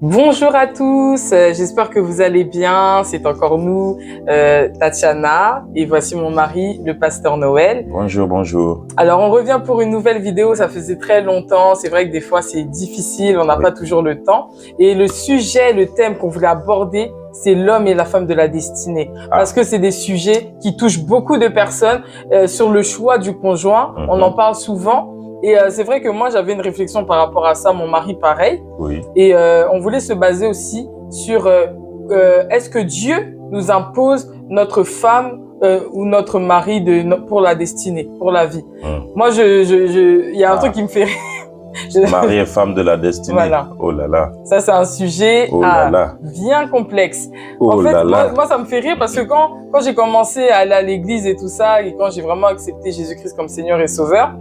Bonjour à tous, j'espère que vous allez bien. C'est encore nous, Tatiana, et voici mon mari, le pasteur Noël. Bonjour, bonjour. Alors, on revient pour une nouvelle vidéo. Ça faisait très longtemps. C'est vrai que des fois, c'est difficile. On n'a pas toujours le temps. Et le sujet, le thème qu'on voulait aborder, c'est l'homme et la femme de la destinée. Parce que c'est des sujets qui touchent beaucoup de personnes sur le choix du conjoint. On en parle souvent. Et c'est vrai que moi, j'avais une réflexion par rapport à ça, mon mari pareil. Oui. Et on voulait se baser aussi sur est-ce que Dieu nous impose notre femme ou notre mari pour la destinée, pour la vie. Moi, il y a un truc qui me fait rire. Mari et femme de la destinée. Voilà. Oh là là. Ça, c'est un sujet bien complexe. Oh en fait, là là. moi, ça me fait rire parce que quand j'ai commencé à aller à l'église et tout ça, et quand j'ai vraiment accepté Jésus-Christ comme Seigneur et Sauveur,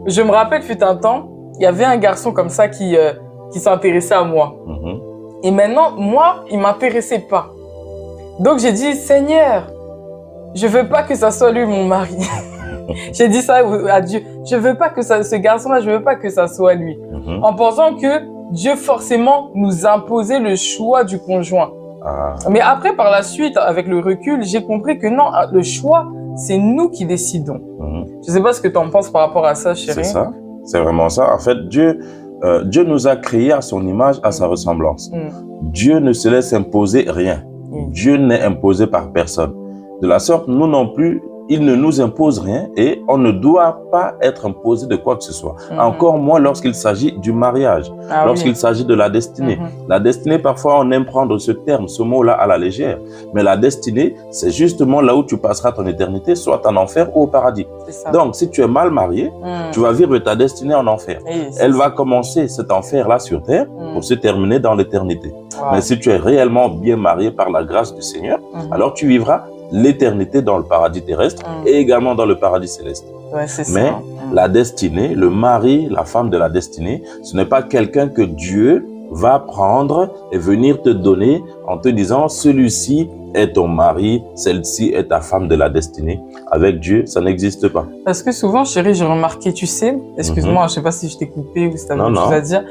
je me rappelle, fut un temps, il y avait un garçon comme ça qui s'intéressait à moi. Et maintenant, moi, il ne m'intéressait pas. Donc, j'ai dit, Seigneur, je ne veux pas que ça soit lui mon mari. J'ai dit ça à Dieu. Je ne veux pas que ce garçon-là, je ne veux pas que ça soit lui. En pensant que Dieu, forcément, nous imposait le choix du conjoint. Mais après, par la suite, avec le recul, j'ai compris que non, le choix, c'est nous qui décidons. Je ne sais pas ce que tu en penses par rapport à ça, chérie. C'est ça, c'est vraiment ça. En fait, Dieu nous a créés à son image, à sa ressemblance. Dieu ne se laisse imposer rien. Dieu n'est imposé par personne. De la sorte, nous non plus, il ne nous impose rien et on ne doit pas être imposé de quoi que ce soit. Encore moins lorsqu'il s'agit du mariage, lorsqu'il s'agit de la destinée. La destinée, parfois, on aime prendre ce terme, ce mot-là à la légère. Mais la destinée, c'est justement là où tu passeras ton éternité, soit en enfer ou au paradis. Donc, si tu es mal marié, tu vas vivre ta destinée en enfer. Elle va commencer cet enfer-là sur terre pour se terminer dans l'éternité. Mais si tu es réellement bien marié par la grâce du Seigneur, alors tu vivras l'éternité dans le paradis terrestre et également dans le paradis céleste. Mais la destinée, le mari, la femme de la destinée, ce n'est pas quelqu'un que Dieu va prendre et venir te donner en te disant celui-ci est ton mari, celle-ci est ta femme de la destinée. Avec Dieu, ça n'existe pas. Parce que souvent, chérie, j'ai remarqué, tu sais, excuse-moi, je ne sais pas si je t'ai coupé ou si tu avais quelque chose à dire.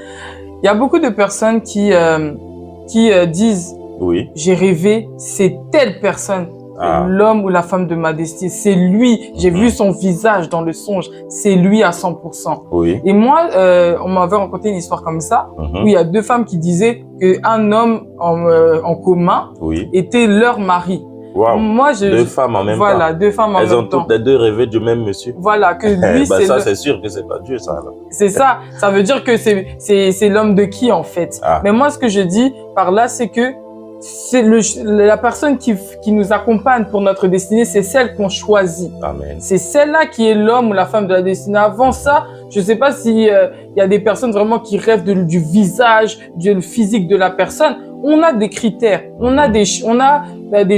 Il y a beaucoup de personnes qui disent j'ai rêvé, c'est telle personne. L'homme ou la femme de ma destinée, c'est lui. J'ai vu son visage dans le songe. C'est lui à 100%. Et moi, on m'avait raconté une histoire comme ça, où il y a deux femmes qui disaient qu'un homme en commun était leur mari. Moi, deux femmes en même temps. Voilà, deux femmes en même temps. Elles ont toutes les deux rêvé du même monsieur. Voilà, que lui, c'est sûr que c'est pas Dieu, ça. C'est ça. Ça veut dire que c'est l'homme de qui, en fait. Mais moi, ce que je dis par là, c'est que c'est la personne qui nous accompagne pour notre destinée, c'est celle qu'on choisit. C'est celle-là qui est l'homme ou la femme de la destinée. Avant ça, je ne sais pas s'il y a des personnes vraiment qui rêvent du visage, du physique de la personne. On a des critères, on a des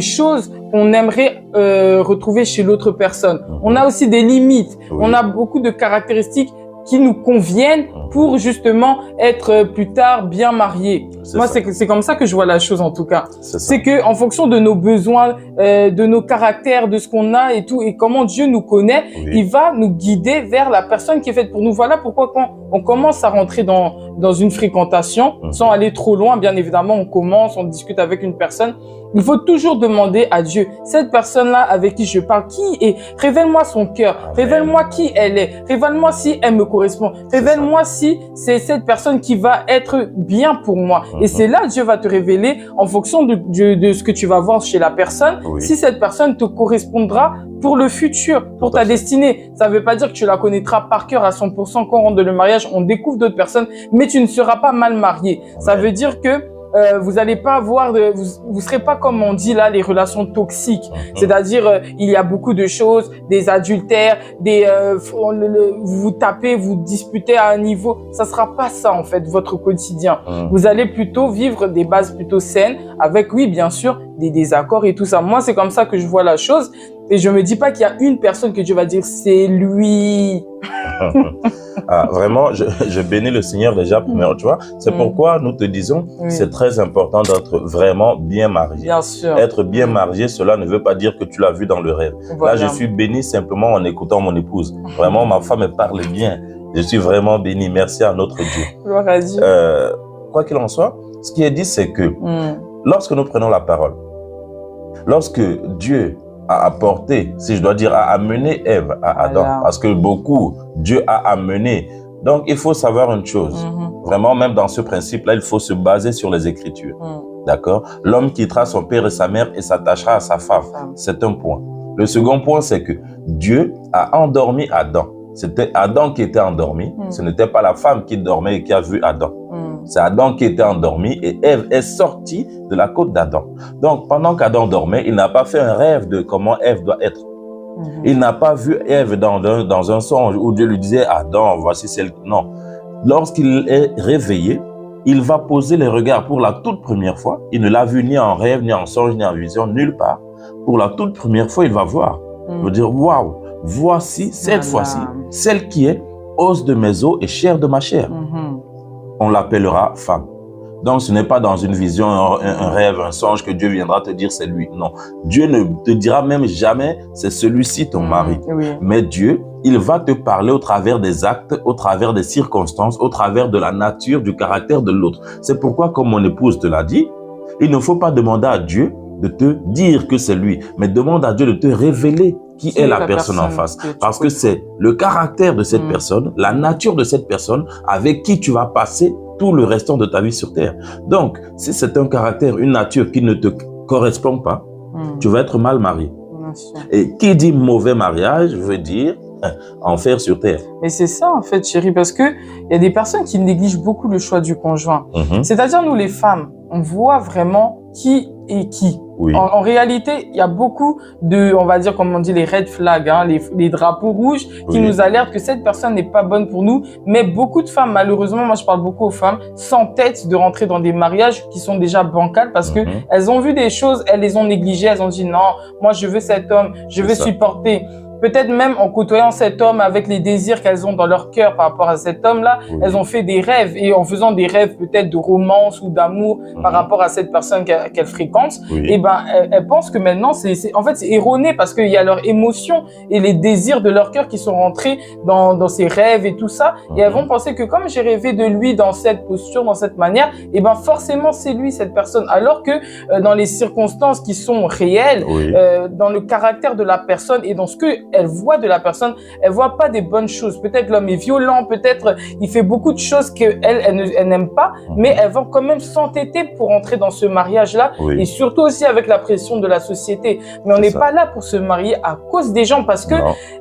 choses qu'on aimerait retrouver chez l'autre personne. On a aussi des limites, on a beaucoup de caractéristiques qui nous conviennent pour justement être plus tard bien mariés. Moi, c'est comme ça que je vois la chose en tout cas. C'est que en fonction de nos besoins, de nos caractères, de ce qu'on a et tout, et comment Dieu nous connaît, il va nous guider vers la personne qui est faite pour nous. Voilà pourquoi quand on commence à rentrer dans une fréquentation, sans aller trop loin, bien évidemment, on discute avec une personne. Il faut toujours demander à Dieu, cette personne-là avec qui je parle, qui est? Révèle-moi son cœur, révèle-moi qui elle est, révèle-moi si elle me correspond, révèle-moi si c'est cette personne qui va être bien pour moi. Et c'est là que Dieu va te révéler en fonction de ce que tu vas voir chez la personne, si cette personne te correspondra pour le futur, pour ta destinée. Ça ne veut pas dire que tu la connaîtras par cœur à 100% quand on rentre dans le mariage, on découvre d'autres personnes, mais tu ne seras pas mal marié. Ça veut dire que vous allez pas avoir vous serez pas comme on dit là les relations toxiques, c'est-à-dire il y a beaucoup de choses, des adultères, vous vous tapez, vous disputez à un niveau, ça sera pas ça en fait votre quotidien. Vous allez plutôt vivre des bases plutôt saines avec bien sûr des désaccords et tout ça. Moi c'est comme ça que je vois la chose et je me dis pas qu'il y a une personne que Dieu va dire c'est lui. Vraiment, je bénis le Seigneur déjà, tu vois. C'est pourquoi nous te disons, c'est très important d'être vraiment bien marié. Bien sûr. Être bien marié, cela ne veut pas dire que tu l'as vu dans le rêve. Voilà. Là, je suis béni simplement en écoutant mon épouse. Vraiment, ma femme me parle bien. Je suis vraiment béni. Merci à notre Dieu. Gloire à Dieu. Quoi qu'il en soit, Ce qui est dit, c'est que lorsque nous prenons la parole, lorsque Dieu a apporté, si je dois dire, a amené Ève à Adam, parce que beaucoup, Dieu a amené. Donc, il faut savoir une chose. Vraiment, même dans ce principe-là, il faut se baser sur les Écritures. D'accord? L'homme quittera son père et sa mère et s'attachera à sa femme. C'est un point. Le second point, c'est que Dieu a endormi Adam. C'était Adam qui était endormi. Ce n'était pas la femme qui dormait et qui a vu Adam. C'est Adam qui était endormi et Ève est sortie de la côte d'Adam. Donc, pendant qu'Adam dormait, il n'a pas fait un rêve de comment Ève doit être. Il n'a pas vu Ève dans un songe où Dieu lui disait « Adam, voici celle... » Non. Lorsqu'il est réveillé, il va poser les regards pour la toute première fois. Il ne l'a vu ni en rêve, ni en songe, ni en vision, nulle part. Pour la toute première fois, il va voir. Il va dire « Waouh, voici cette fois-ci, celle qui est os de mes os et chair de ma chair. » On l'appellera femme. Donc, ce n'est pas dans une vision, un rêve, un songe que Dieu viendra te dire c'est lui. Non. Dieu ne te dira même jamais c'est celui-ci ton mari. Mais Dieu, il va te parler au travers des actes, au travers des circonstances, au travers de la nature, du caractère de l'autre. C'est pourquoi, comme mon épouse te l'a dit, il ne faut pas demander à Dieu de te dire que c'est lui, mais demande à Dieu de te révéler qui est la personne en face. Parce que c'est le caractère de cette personne, la nature de cette personne avec qui tu vas passer tout le restant de ta vie sur terre. Donc, si c'est un caractère, une nature qui ne te correspond pas, tu vas être mal marié. Et qui dit mauvais mariage veut dire enfer sur terre. Mais c'est ça en fait, chérie, parce que il y a des personnes qui négligent beaucoup le choix du conjoint. C'est-à-dire nous les femmes, on voit vraiment qui est qui. En réalité, il y a beaucoup de, on va dire, comme on dit, les red flags, hein, les drapeaux rouges qui nous alertent que cette personne n'est pas bonne pour nous. Mais beaucoup de femmes, malheureusement, moi je parle beaucoup aux femmes, s'entêtent de rentrer dans des mariages qui sont déjà bancals parce que elles ont vu des choses, elles les ont négligées, elles ont dit non, moi je veux cet homme, je veux supporter. Peut-être même en côtoyant cet homme avec les désirs qu'elles ont dans leur cœur par rapport à cet homme-là, elles ont fait des rêves et en faisant des rêves peut-être de romance ou d'amour par rapport à cette personne qu'elles fréquentent, et ben elles pensent que maintenant en fait c'est erroné parce qu'il y a leurs émotions et les désirs de leur cœur qui sont rentrés dans ces rêves et tout ça, et elles vont penser que comme j'ai rêvé de lui dans cette posture, dans cette manière, et ben forcément c'est lui cette personne, alors que dans les circonstances qui sont réelles, dans le caractère de la personne et dans ce que elle voit de la personne, elle voit pas des bonnes choses. Peut-être l'homme est violent, peut-être il fait beaucoup de choses qu'elle n'aime pas, mais elle va quand même s'entêter pour entrer dans ce mariage-là, et surtout aussi avec la pression de la société. Mais on n'est pas là pour se marier à cause des gens, parce que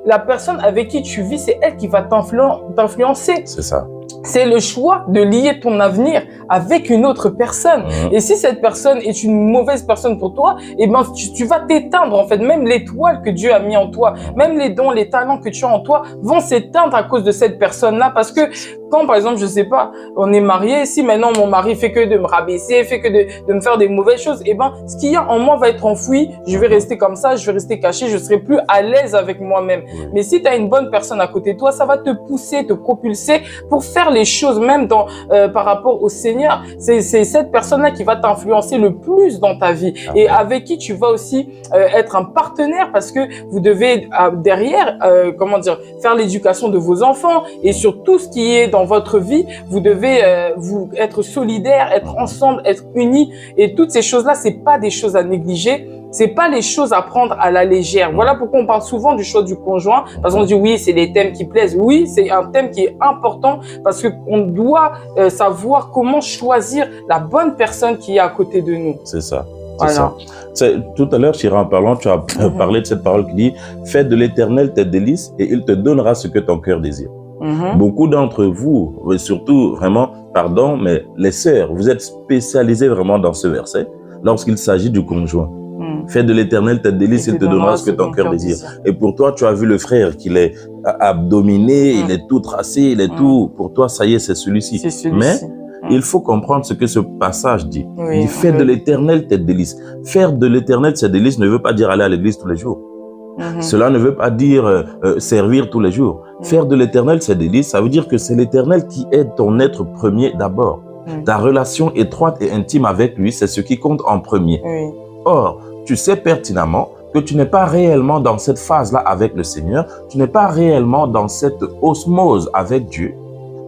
la personne avec qui tu vis, c'est elle qui va t'influencer. C'est ça. C'est le choix de lier ton avenir avec une autre personne. Et si cette personne est une mauvaise personne pour toi, eh ben tu vas t'éteindre en fait. Même l'étoile que Dieu a mis en toi, même les dons, les talents que tu as en toi vont s'éteindre à cause de cette personne-là. Parce que quand par exemple, je sais pas, on est marié, si maintenant mon mari fait que de me rabaisser, fait que de me faire des mauvaises choses, eh ben ce qu'il y a en moi va être enfoui. Je vais rester comme ça, je vais rester caché, je serai plus à l'aise avec moi-même. Mais si tu as une bonne personne à côté de toi, ça va te pousser, te propulser pour faire les choses, même par rapport au Seigneur. C'est cette personne-là qui va t'influencer le plus dans ta vie, et avec qui tu vas aussi être un partenaire, parce que vous devez derrière, faire l'éducation de vos enfants, et sur tout ce qui est dans votre vie, vous devez vous être solidaires, être ensemble, être unis, et toutes ces choses-là, c'est pas des choses à négliger. C'est pas les choses à prendre à la légère. Voilà pourquoi on parle souvent du choix du conjoint, parce qu'on dit oui, c'est les thèmes qui plaisent. Oui, c'est un thème qui est important parce que on doit savoir comment choisir la bonne personne qui est à côté de nous. C'est ça. Voilà. Tout à l'heure, Chira, en parlant, tu as parlé de cette parole qui dit « Fais de l'Éternel tes délices et il te donnera ce que ton cœur désire ». Beaucoup d'entre vous, surtout vraiment, pardon, mais les sœurs, vous êtes spécialisées vraiment dans ce verset lorsqu'il s'agit du conjoint. Fais de l'Éternel tes délices, il te donnera ce que ton cœur désire. Et pour toi, tu as vu le frère qu'il est abdominé, il est tout tracé, il est tout... Pour toi, ça y est, c'est celui-ci. Mais il faut comprendre ce que ce passage dit. Il dit, fais de l'Éternel tes délices. Faire de l'Éternel ses délices ne veut pas dire aller à l'église tous les jours. Cela ne veut pas dire servir tous les jours. Faire de l'Éternel ses délices, ça veut dire que c'est l'Éternel qui est ton être premier d'abord. Ta relation étroite et intime avec lui, c'est ce qui compte en premier. Or, tu sais pertinemment que tu n'es pas réellement dans cette phase-là avec le Seigneur, tu n'es pas réellement dans cette osmose avec Dieu,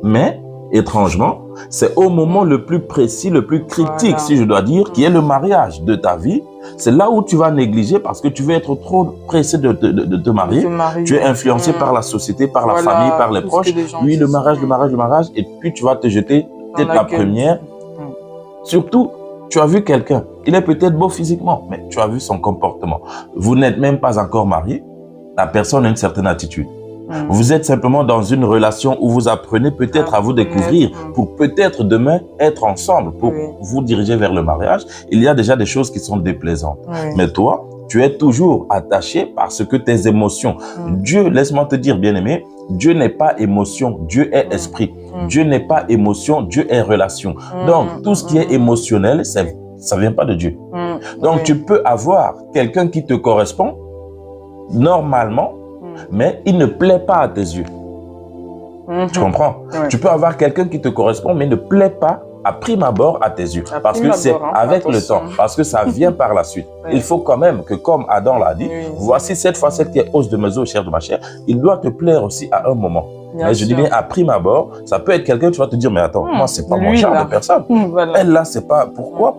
mais, étrangement, C'est au moment le plus précis, le plus critique, si je dois dire, qui est le mariage de ta vie. C'est là où tu vas négliger parce que tu veux être trop pressé de te marier. Tu es influencé par la société, par la famille, par les proches. Oui, le mariage. Et puis tu vas te jeter peut-être la première. Surtout, tu as vu quelqu'un. Il est peut-être beau physiquement, mais tu as vu son comportement. Vous n'êtes même pas encore marié. La personne a une certaine attitude. Vous êtes simplement dans une relation où vous apprenez peut-être à vous découvrir pour peut-être demain être ensemble, pour vous diriger vers le mariage. Il y a déjà des choses qui sont déplaisantes. Mais toi, tu es toujours attaché parce que tes émotions. Dieu, laisse-moi te dire, bien-aimé, Dieu n'est pas émotion, Dieu est esprit. Dieu n'est pas émotion, Dieu est relation. Donc, tout ce qui est émotionnel, ça ne vient pas de Dieu. Donc, tu peux avoir quelqu'un qui te correspond normalement, mais il ne plaît pas à tes yeux. Tu comprends? Tu peux avoir quelqu'un qui te correspond, mais ne plaît pas à prime abord à tes yeux. Parce que c'est avec le temps, parce que ça vient par la suite. Il faut quand même que, comme Adam l'a dit, voici cette fois celle qui est os de mes os, chair de ma chair, il doit te plaire aussi à un moment. Mais je dis bien à prime abord, ça peut être quelqu'un, tu vas te dire, mais attends, moi, c'est pas mon genre de personne. Elle là, c'est pas, pourquoi?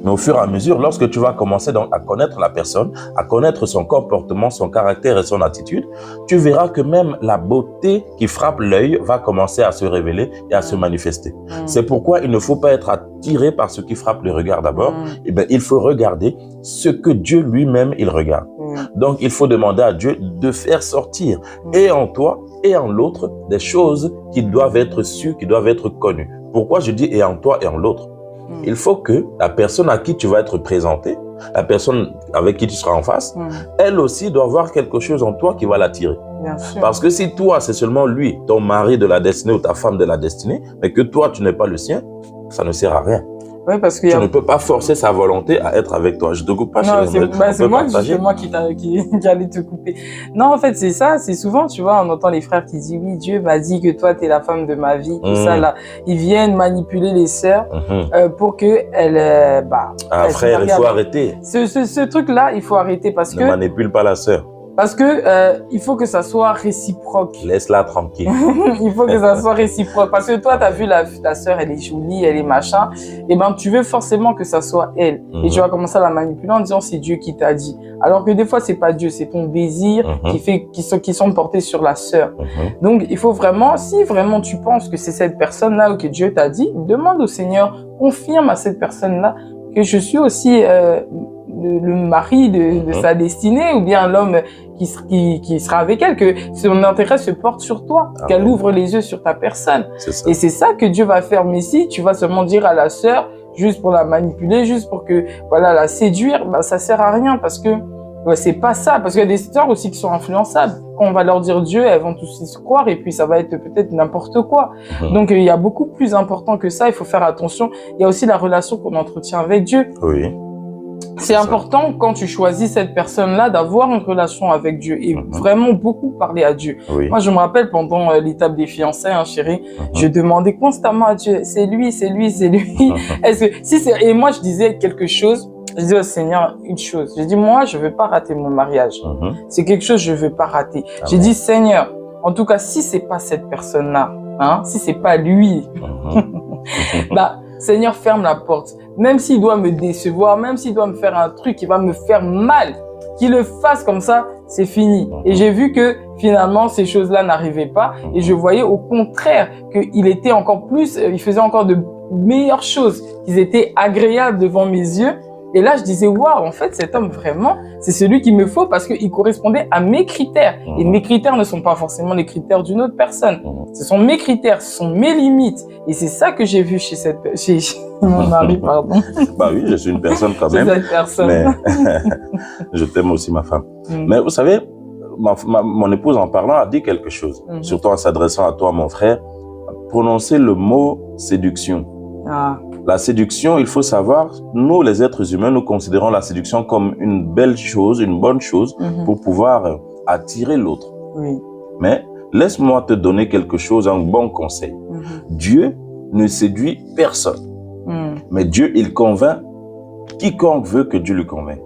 Mais au fur et à mesure, lorsque tu vas commencer donc à connaître la personne, à connaître son comportement, son caractère et son attitude, tu verras que même la beauté qui frappe l'œil va commencer à se révéler et à se manifester. C'est pourquoi il ne faut pas être attiré par ce qui frappe le regard d'abord. Eh bien, il faut regarder ce que Dieu lui-même, il regarde. Donc, il faut demander à Dieu de faire sortir et en toi et en l'autre des choses qui doivent être sues, qui doivent être connues. Pourquoi je dis et en toi et en l'autre? Il faut que la personne à qui tu vas être présenté, la personne avec qui tu seras en face, elle aussi doit voir quelque chose en toi qui va l'attirer. Parce que si toi, c'est seulement lui, ton mari de la destinée ou ta femme de la destinée, mais que toi, tu n'es pas le sien, ça ne sert à rien. Oui, parce que tu ne peux pas forcer sa volonté à être avec toi. Je ne te coupe pas. Non, c'est moi qui allais te couper. Non, en fait, c'est ça. C'est souvent, tu vois, on entend les frères qui disent, oui, Dieu m'a dit que toi, tu es la femme de ma vie. Tout ça, là. Ils viennent manipuler les sœurs pour qu'elles... frère, il faut arrêter. Ce truc-là, il faut arrêter parce que... Ne manipule pas la sœur. Parce que il faut que ça soit réciproque. Laisse-la tranquille. Il faut que ça soit réciproque. Parce que toi, tu as vu ta sœur, elle est jolie, elle est machin. Et ben, tu veux forcément que ça soit elle. Et tu vas commencer à la manipuler en disant c'est Dieu qui t'a dit. Alors que des fois, c'est pas Dieu, c'est ton désir qui sont portés sur la sœur. Donc, il faut vraiment, si vraiment tu penses que c'est cette personne-là ou que Dieu t'a dit, demande au Seigneur, confirme à cette personne-là que je suis aussi le mari de sa destinée ou bien l'homme qui sera avec elle, que son intérêt se porte sur toi, qu'elle ouvre les yeux sur ta personne. Et c'est ça que Dieu va faire. Mais si tu vas seulement dire à la sœur, juste pour la manipuler, juste pour que, voilà, la séduire, bah, ça sert à rien parce que c'est pas ça. Parce qu'il y a des sœurs aussi qui sont influençables. Quand on va leur dire Dieu, elles vont tous se croire et puis ça va être peut-être n'importe quoi. Donc, il y a beaucoup plus important que ça. Il faut faire attention. Il y a aussi la relation qu'on entretient avec Dieu. Oui. C'est important quand tu choisis cette personne-là d'avoir une relation avec Dieu et vraiment beaucoup parler à Dieu. Moi, je me rappelle pendant l'étape des fiançailles, hein, chérie, je demandais constamment à Dieu, c'est lui. Et moi, je disais quelque chose, je disais au Seigneur une chose. J'ai dit, moi, je veux pas rater mon mariage. C'est quelque chose que je veux pas rater. J'ai dit, Seigneur, en tout cas, si c'est pas cette personne-là, hein, si c'est pas lui, bah, Seigneur, ferme la porte. Même s'il doit me décevoir, même s'il doit me faire un truc qui va me faire mal, qu'il le fasse comme ça, c'est fini. Et j'ai vu que finalement, ces choses-là n'arrivaient pas. Et je voyais au contraire qu'il était encore plus, il faisait encore de meilleures choses, qu'ils étaient agréables devant mes yeux. Et là, je disais, waouh, en fait, cet homme, vraiment, c'est celui qu'il me faut parce qu'il correspondait à mes critères. Et mes critères ne sont pas forcément les critères d'une autre personne. Ce sont mes critères, ce sont mes limites. Et c'est ça que j'ai vu chez mon mari, pardon. Bah oui, je suis une personne quand même. Cette personne. Mais je t'aime aussi, ma femme. Mais vous savez, mon épouse, en parlant, a dit quelque chose. Surtout en s'adressant à toi, mon frère. Prononcer le mot séduction. La séduction, il faut savoir, nous les êtres humains, nous considérons la séduction comme une belle chose, une bonne chose pour pouvoir attirer l'autre. Mais laisse-moi te donner quelque chose, un bon conseil. Dieu ne séduit personne. Mais Dieu, il convainc quiconque veut que Dieu le convainque.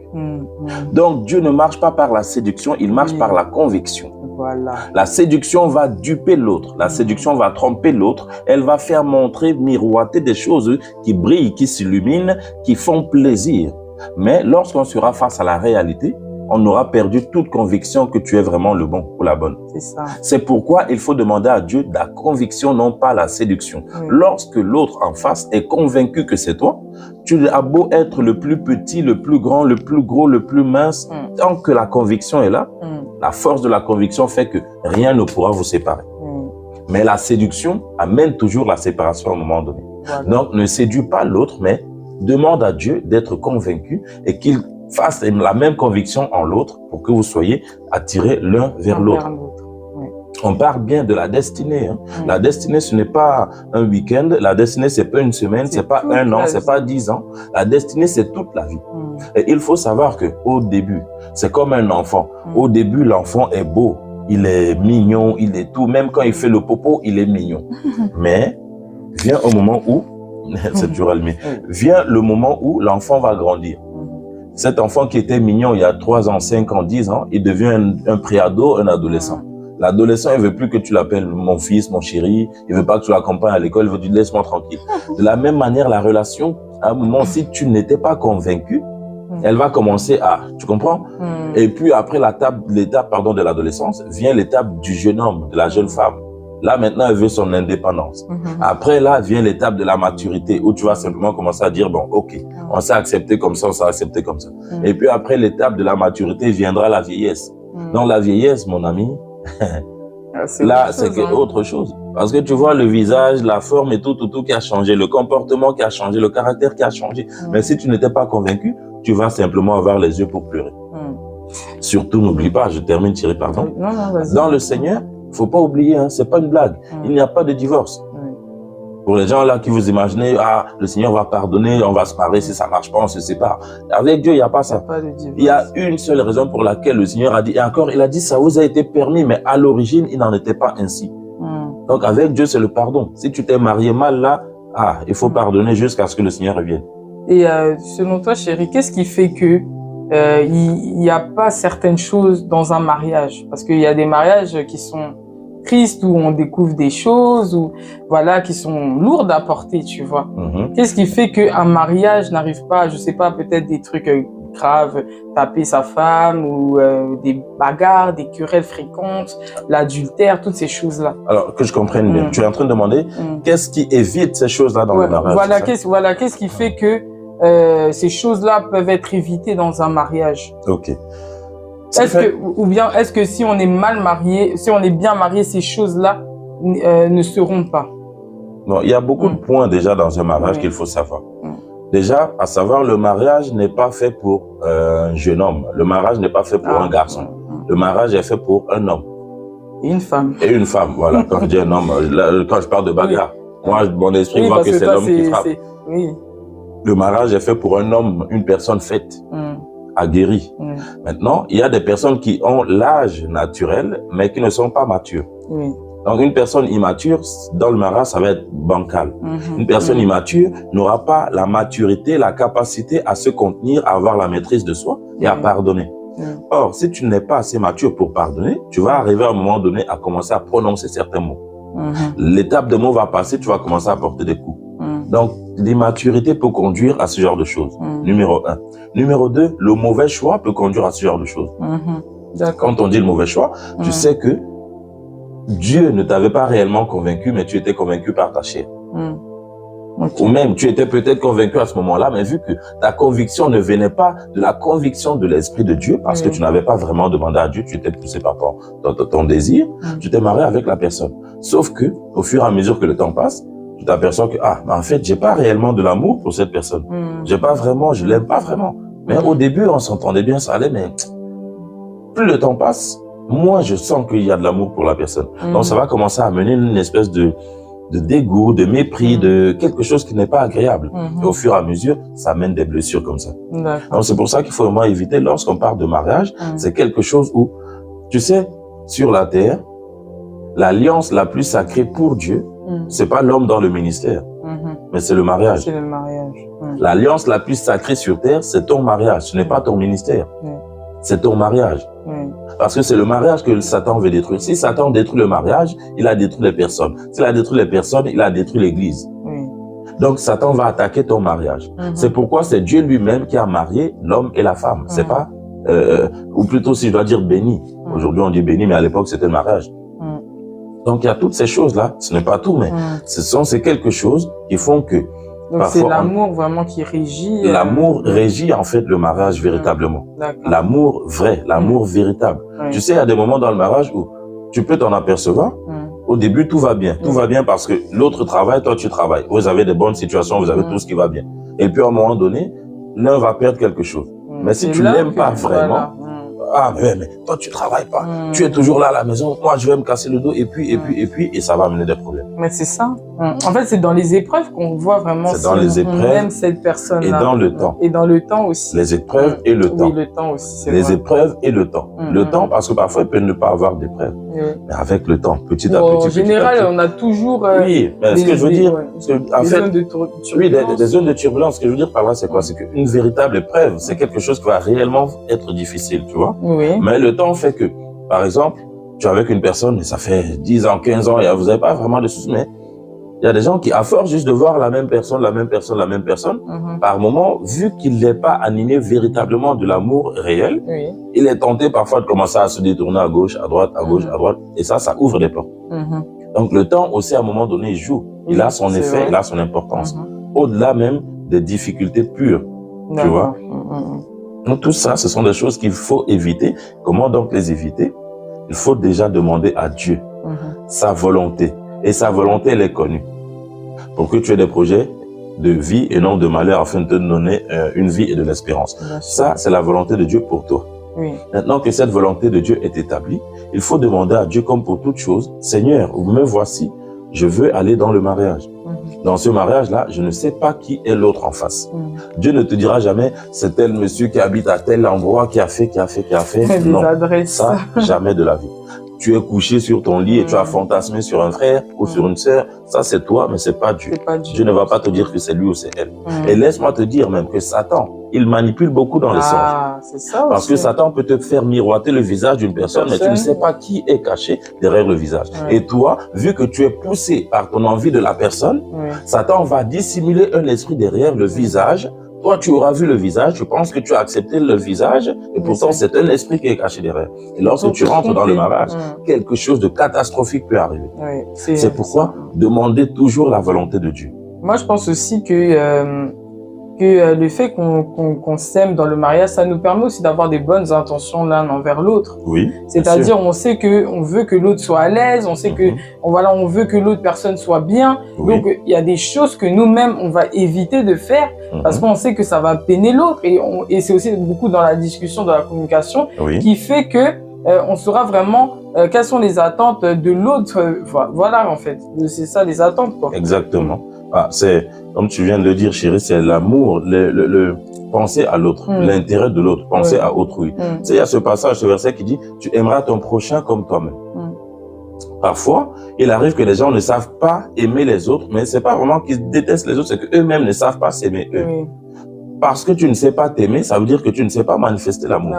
Donc Dieu ne marche pas par la séduction, il marche par la conviction. Voilà. La séduction va duper l'autre. La séduction va tromper l'autre. Elle va faire montrer, miroiter des choses qui brillent, qui s'illuminent, qui font plaisir. Mais lorsqu'on sera face à la réalité, on aura perdu toute conviction que tu es vraiment le bon ou la bonne. C'est ça. C'est pourquoi il faut demander à Dieu la conviction, non pas la séduction. Lorsque l'autre en face est convaincu que c'est toi, tu as beau être le plus petit, le plus grand, le plus gros, le plus mince, tant que la conviction est là, la force de la conviction fait que rien ne pourra vous séparer. Mais la séduction amène toujours la séparation à un moment donné. Voilà. Donc, ne séduis pas l'autre, mais demande à Dieu d'être convaincu et qu'il fasse la même conviction en l'autre pour que vous soyez attirés l'un vers l'autre. On parle bien de la destinée. Hein. La destinée, ce n'est pas un week-end. La destinée, c'est pas une semaine, c'est pas un an, c'est pas 10 ans. La destinée, c'est toute la vie. Et il faut savoir que au début, c'est comme un enfant. Au début, l'enfant est beau, il est mignon, il est tout. Même quand il fait le popo, il est mignon. Mais vient un moment où, c'est toujours le vient le moment où l'enfant va grandir. Cet enfant qui était mignon il y a 3 ans, 5 ans, 10 ans, il devient un préado, un adolescent. L'adolescent, il veut plus que tu l'appelles mon fils, mon chéri. Il veut pas que tu l'accompagnes à l'école. Il veut dire laisse-moi tranquille. De la même manière, la relation, à un moment, si tu n'étais pas convaincu, elle va commencer à, tu comprends? Et puis après l'étape de l'adolescence, vient l'étape du jeune homme, de la jeune femme. Là, maintenant, elle veut son indépendance. Après, là, vient l'étape de la maturité où tu vas simplement commencer à dire, bon, ok, on s'est accepté comme ça, on s'est accepté comme ça. Et puis après l'étape de la maturité, viendra la vieillesse. Dans la vieillesse, mon ami, là, c'est autre chose. Parce que tu vois le visage, la forme et tout qui a changé, le comportement qui a changé, le caractère qui a changé. Mais si tu n'étais pas convaincu, tu vas simplement avoir les yeux pour pleurer. Surtout, n'oublie pas, je termine, Thierry, pardon. Dans le Seigneur, il ne faut pas oublier, hein, c'est pas une blague. Il n'y a pas de divorce. Pour les gens là qui vous imaginez, ah, le Seigneur va pardonner, on va se marier, si ça ne marche pas, on se sépare. Avec Dieu, il n'y a pas ça. Il y a une seule raison pour laquelle le Seigneur a dit, et encore, il a dit, ça vous a été permis, mais à l'origine, il n'en était pas ainsi. Donc avec Dieu, c'est le pardon. Si tu t'es marié mal là, il faut pardonner jusqu'à ce que le Seigneur revienne. Et selon toi, chérie, qu'est-ce qui fait que il n'y a pas certaines choses dans un mariage? Parce qu'il y a des mariages qui sont tristes, où on découvre des choses, ou voilà, qui sont lourdes à porter, tu vois. Qu'est-ce qui fait qu'un mariage n'arrive pas, je sais pas, peut-être des trucs graves, taper sa femme, ou des bagarres, des querelles fréquentes, l'adultère, toutes ces choses-là. Alors, que je comprenne bien, tu es en train de demander qu'est-ce qui évite ces choses-là dans le mariage? Voilà, qu'est-ce qui fait que ces choses-là peuvent être évitées dans un mariage? Ok. Est-ce que si on est mal marié, si on est bien marié, ces choses-là ne seront pas? Non, il y a beaucoup de points déjà dans un mariage qu'il faut savoir. Déjà, à savoir, le mariage n'est pas fait pour un jeune homme. Le mariage n'est pas fait pour un garçon. Le mariage est fait pour un homme. Et une femme. Et une femme, voilà. Quand je dis un homme, quand je parle de bagarre, moi, mon esprit voit que c'est l'homme qui frappe. Le mariage est fait pour un homme, une personne faite, aguerrie. Maintenant, il y a des personnes qui ont l'âge naturel, mais qui ne sont pas matures. Donc, une personne immature, dans le mariage, ça va être bancal. Une personne immature n'aura pas la maturité, la capacité à se contenir, à avoir la maîtrise de soi et à pardonner. Or, si tu n'es pas assez mature pour pardonner, tu vas arriver à un moment donné à commencer à prononcer certains mots. L'étape de mots va passer, tu vas commencer à porter des coups. Donc, l'immaturité peut conduire à ce genre de choses. Numéro 1. Numéro 2, le mauvais choix peut conduire à ce genre de choses. Quand on dit le mauvais choix, tu sais que Dieu ne t'avait pas réellement convaincu, mais tu étais convaincu par ta chair. Ou même, tu étais peut-être convaincu à ce moment-là, mais vu que ta conviction ne venait pas de la conviction de l'Esprit de Dieu, parce que tu n'avais pas vraiment demandé à Dieu, tu étais poussé par ton désir, tu t'es marié avec la personne. Sauf que, au fur et à mesure que le temps passe, tu t'aperçois que, en fait, j'ai pas réellement de l'amour pour cette personne. J'ai pas vraiment, je l'aime pas vraiment. Mais au début, on s'entendait bien, ça allait, mais plus le temps passe, moins je sens qu'il y a de l'amour pour la personne. Donc, ça va commencer à mener une espèce de dégoût, de mépris, de quelque chose qui n'est pas agréable. Et au fur et à mesure, ça amène des blessures comme ça. Donc, c'est pour ça qu'il faut vraiment éviter, lorsqu'on parle de mariage, c'est quelque chose où, tu sais, sur la terre, l'alliance la plus sacrée pour Dieu, c'est pas l'homme dans le ministère, mais c'est le mariage. C'est le mariage. L'alliance la plus sacrée sur terre, c'est ton mariage. Ce n'est pas ton ministère. C'est ton mariage. Parce que c'est le mariage que Satan veut détruire. Si Satan détruit le mariage, il a détruit les personnes. S'il a détruit les personnes, il a détruit l'Église. Donc, Satan va attaquer ton mariage. C'est pourquoi c'est Dieu lui-même qui a marié l'homme et la femme. C'est pas, ou plutôt si je dois dire béni. Aujourd'hui, on dit béni, mais à l'époque, c'était le mariage. Donc, il y a toutes ces choses-là. Ce n'est pas tout, mais ce sont ces quelques choses qui font que... Donc, c'est l'amour vraiment qui régit... L'amour régit, en fait, le mariage véritablement. L'amour vrai, l'amour véritable. Tu sais, il y a des moments dans le mariage où tu peux t'en apercevoir. Au début, tout va bien. Tout va bien parce que l'autre travaille, toi, tu travailles. Vous avez des bonnes situations, vous avez tout ce qui va bien. Et puis, à un moment donné, l'un va perdre quelque chose. Mais si tu l'aimes pas vraiment... Ah, mais toi, tu travailles pas. Tu es toujours là à la maison. Moi, je vais me casser le dos et puis, et ça va amener des problèmes. Mais c'est ça. En fait, c'est dans les épreuves qu'on voit vraiment si on aime cette personne-là. Et dans le temps. Et dans le temps aussi. Les épreuves et le temps. Oui, le temps aussi. Les épreuves et le temps. Le temps, parce que parfois, il peut ne pas avoir d'épreuves. Mais avec le temps, petit à petit. En général, on a toujours. Oui, mais ce que je veux dire. En fait, zones de turbulence. Oui, des zones de turbulence. Ce que je veux dire par là, c'est quoi? C'est qu'une véritable épreuve, c'est quelque chose qui va réellement être difficile, tu vois. Mais le temps fait que, par exemple, tu es avec une personne, mais ça fait 10 ans, 15 ans, et vous n'avez pas vraiment de soucis, mais il y a des gens qui, à force juste de voir la même personne, par moment, vu qu'il n'est pas animé véritablement de l'amour réel, il est tenté parfois de commencer à se détourner à gauche, à droite, à gauche, à droite, et ça ouvre des portes. Donc le temps aussi, à un moment donné, il joue. Il a son effet, il a son importance. Au-delà même des difficultés pures, tu vois. Donc tout ça, ce sont des choses qu'il faut éviter. Comment donc les éviter? Il faut déjà demander à Dieu sa volonté. Et sa volonté, elle est connue. Pour que tu aies des projets de vie et non de malheur afin de te donner une vie et de l'espérance. Ça, c'est la volonté de Dieu pour toi. Maintenant que cette volonté de Dieu est établie, il faut demander à Dieu comme pour toute chose, Seigneur, me voici, je veux aller dans le mariage. Dans ce mariage-là, je ne sais pas qui est l'autre en face. Dieu ne te dira jamais, c'est tel monsieur qui habite à tel endroit, qui a fait. Non, ça, jamais de la vie. Tu es couché sur ton lit et tu as fantasmé sur un frère ou sur une sœur. Ça, c'est toi, mais c'est pas Dieu. Dieu ne va pas te dire que c'est lui ou c'est elle. Et laisse-moi te dire même que Satan, il manipule beaucoup dans les songes. C'est ça aussi. Parce que Satan peut te faire miroiter le visage d'une personne, mais tu ne sais pas qui est caché derrière le visage. Et toi, vu que tu es poussé par ton envie de la personne, Satan va dissimuler un esprit derrière le visage. Toi, tu auras vu le visage, tu penses que tu as accepté le visage, et pourtant, c'est un esprit qui est caché derrière. Et lorsque tu rentres dans le mariage, quelque chose de catastrophique peut arriver. C'est pourquoi demander toujours la volonté de Dieu. Moi, je pense aussi que le fait qu'on s'aime dans le mariage, ça nous permet aussi d'avoir des bonnes intentions l'un envers l'autre. Oui. C'est-à-dire, on sait qu'on veut que l'autre soit à l'aise, on sait que on veut que l'autre personne soit bien. Donc, il y a des choses que nous-mêmes, on va éviter de faire parce qu'on sait que ça va peiner l'autre. Et c'est aussi beaucoup dans la discussion, dans la communication, qui fait que on saura vraiment quelles sont les attentes de l'autre. Voilà, en fait. C'est ça, les attentes, quoi. Exactement. C'est, comme tu viens de le dire, chérie, c'est l'amour, le penser à l'autre, l'intérêt de l'autre, penser à autrui. Tu sais, il y a ce passage, ce verset qui dit, tu aimeras ton prochain comme toi-même. Parfois, il arrive que les gens ne savent pas aimer les autres, mais c'est pas vraiment qu'ils détestent les autres, c'est qu'eux-mêmes ne savent pas s'aimer eux. Parce que tu ne sais pas t'aimer, ça veut dire que tu ne sais pas manifester l'amour.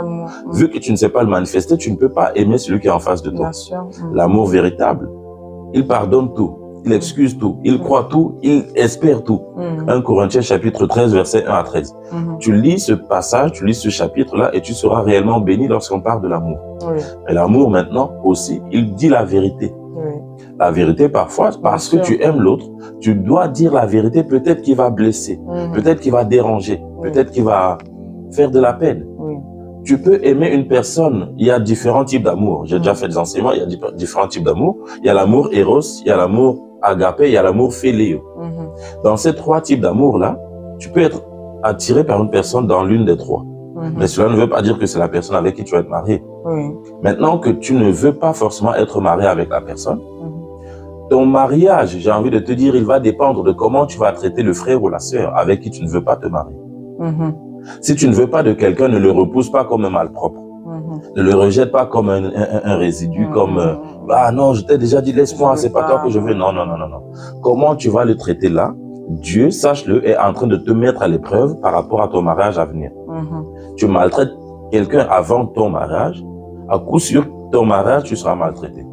Vu que tu ne sais pas le manifester, tu ne peux pas aimer celui qui est en face de toi. L'amour véritable, il pardonne tout. Il excuse tout, il croit tout, il espère tout. 1 Corinthiens chapitre 13, verset 1 à 13. Tu lis ce passage, tu lis ce chapitre-là et tu seras réellement béni lorsqu'on parle de l'amour. Et l'amour maintenant aussi, il dit la vérité. La vérité parfois, parce que tu aimes l'autre, tu dois dire la vérité, peut-être qu'il va blesser, peut-être qu'il va déranger, peut-être qu'il va faire de la peine. Tu peux aimer une personne, il y a différents types d'amour. J'ai déjà fait des enseignements, il y a différents types d'amour. Il y a l'amour éros, il y a l'amour agapé, il y a l'amour philéo. Dans ces trois types d'amour-là, tu peux être attiré par une personne dans l'une des trois. Mais cela ne veut pas dire que c'est la personne avec qui tu vas être marié. Maintenant que tu ne veux pas forcément être marié avec la personne, ton mariage, j'ai envie de te dire, il va dépendre de comment tu vas traiter le frère ou la sœur avec qui tu ne veux pas te marier. Si tu ne veux pas de quelqu'un, ne le repousse pas comme un malpropre. Ne le rejette pas comme un résidu, comme ah non, je t'ai déjà dit, laisse-moi, c'est pas toi que je veux. Non. Comment tu vas le traiter là? Dieu, sache-le, est en train de te mettre à l'épreuve par rapport à ton mariage à venir. Tu maltraites quelqu'un avant ton mariage, à coup sûr, ton mariage, tu seras maltraité.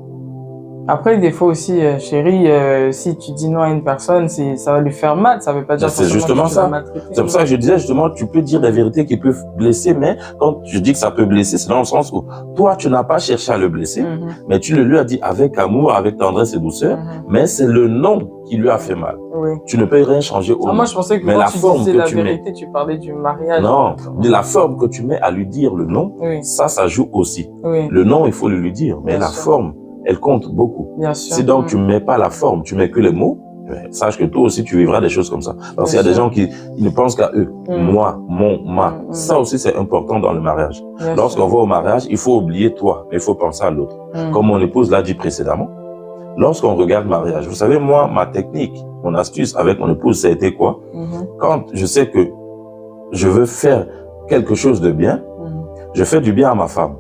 Après, des fois aussi, chérie, si tu dis non à une personne, ça va lui faire mal. Ça veut pas dire c'est justement ça. C'est pour ça que je disais justement, tu peux dire des vérités qui peuvent blesser, mais quand je dis que ça peut blesser, c'est dans le sens où toi, tu n'as pas cherché à le blesser, mais tu le lui as dit avec amour, avec tendresse et douceur, mais c'est le non qui lui a fait mal. Oui. Tu ne peux rien changer au nom. Moi, je pensais que mais quand la tu forme disais que la tu vérité, mets, tu parlais du mariage. non, de la forme que tu mets à lui dire le non, ça joue aussi. Oui. Le non, il faut le lui dire, mais la forme, elle compte beaucoup. Bien sûr. Si donc tu ne mets pas la forme, tu mets que les mots, sache que toi aussi tu vivras des choses comme ça. Parce qu'il y a des gens qui ne pensent qu'à eux. Moi, ma. Ça aussi c'est important dans le mariage. Lorsqu'on va au mariage, il faut oublier toi, mais il faut penser à l'autre. Comme mon épouse l'a dit précédemment, lorsqu'on regarde mariage, vous savez, moi, ma technique, mon astuce avec mon épouse, ça a été quoi? Quand je sais que je veux faire quelque chose de bien, je fais du bien à ma femme.